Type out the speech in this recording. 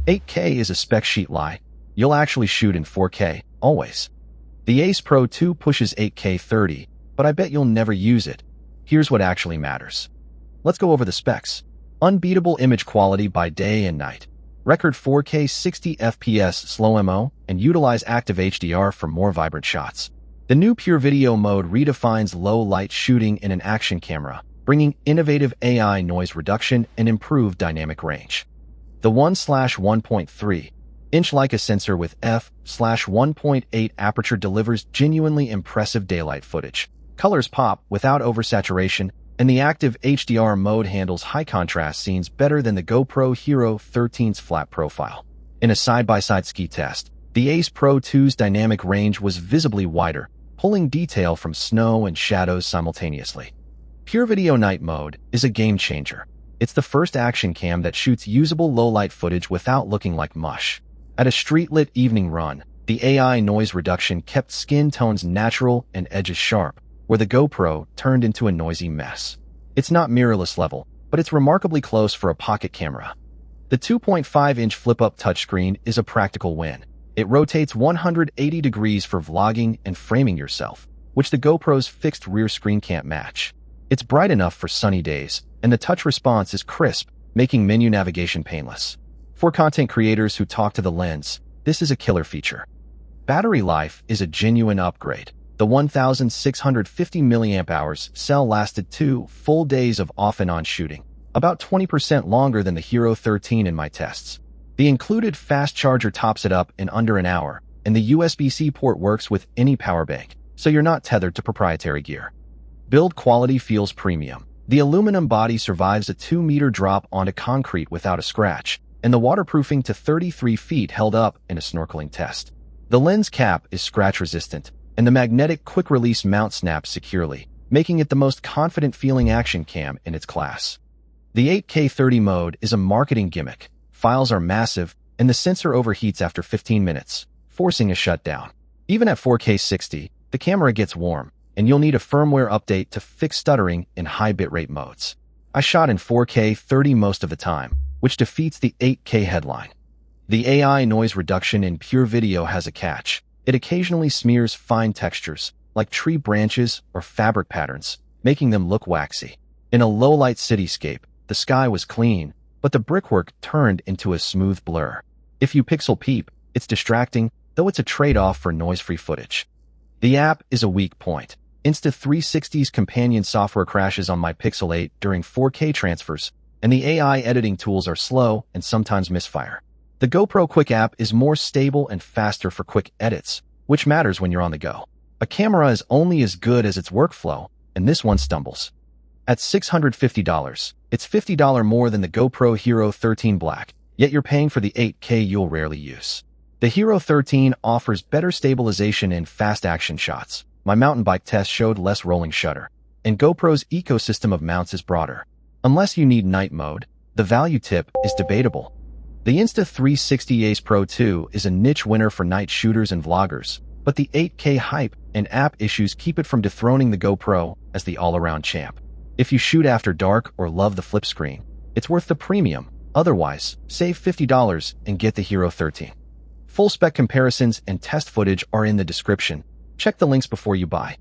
8K is a spec sheet lie. You'll actually shoot in 4K, always. The Ace Pro 2 pushes 8K 30, but I bet you'll never use it. Here's what actually matters. Let's go over the specs. Unbeatable image quality by day and night. Record 4K 60 FPS slow MO, and utilize Active HDR for more vibrant shots. The new PureVideo mode redefines low-light shooting in an action camera, bringing innovative AI noise reduction and improved dynamic range. The 1/1.3-inch Leica sensor with f/1.8 aperture delivers genuinely impressive daylight footage. Colors pop without oversaturation, and the Active HDR mode handles high-contrast scenes better than the GoPro Hero 13's flat profile. In a side-by-side ski test, the Ace Pro 2's dynamic range was visibly wider, pulling detail from snow and shadows simultaneously. PureVideo Night Mode is a game-changer. It's the first action cam that shoots usable low-light footage without looking like mush. At a street-lit evening run, the AI noise reduction kept skin tones natural and edges sharp, where the GoPro turned into a noisy mess. It's not mirrorless level, but it's remarkably close for a pocket camera. The 2.5-inch flip-up touchscreen is a practical win. It rotates 180 degrees for vlogging and framing yourself, which the GoPro's fixed rear screen can't match. It's bright enough for sunny days, and the touch response is crisp, making menu navigation painless. For content creators who talk to the lens, this is a killer feature. Battery life is a genuine upgrade. The 1,650 mAh cell lasted 2 full days of off and on shooting, about 20% longer than the Hero 13 in my tests. The included fast charger tops it up in under an hour, and the USB-C port works with any power bank, so you're not tethered to proprietary gear. Build quality feels premium. The aluminum body survives a 2-meter drop onto concrete without a scratch, and the waterproofing to 33 feet held up in a snorkeling test. The lens cap is scratch-resistant, and the magnetic quick-release mount snaps securely, making it the most confident-feeling action cam in its class. The 8K 30 mode is a marketing gimmick. Files are massive, and the sensor overheats after 15 minutes, forcing a shutdown. Even at 4K 60, the camera gets warm, and you'll need a firmware update to fix stuttering in high bitrate modes. I shot in 4K 30 most of the time, which defeats the 8K headline. The AI noise reduction in PureVideo has a catch. It occasionally smears fine textures, like tree branches or fabric patterns, making them look waxy. In a low-light cityscape, the sky was clean, but the brickwork turned into a smooth blur. If you pixel peep, it's distracting, though it's a trade-off for noise-free footage. The app is a weak point. Insta360's companion software crashes on my Pixel 8 during 4K transfers, and the AI editing tools are slow and sometimes misfire. The GoPro Quick app is more stable and faster for quick edits, which matters when you're on the go. A camera is only as good as its workflow, and this one stumbles. At $650, it's $50 more than the GoPro Hero 13 Black, yet you're paying for the 8K you'll rarely use. The Hero 13 offers better stabilization in fast action shots. My mountain bike test showed less rolling shutter, and GoPro's ecosystem of mounts is broader. Unless you need night mode, the value tip is debatable. The Insta360 Ace Pro 2 is a niche winner for night shooters and vloggers, but the 8K hype and app issues keep it from dethroning the GoPro as the all-around champ. If you shoot after dark or love the flip screen, it's worth the premium. Otherwise, save $50 and get the Hero 13. Full spec comparisons and test footage are in the description. Check the links before you buy.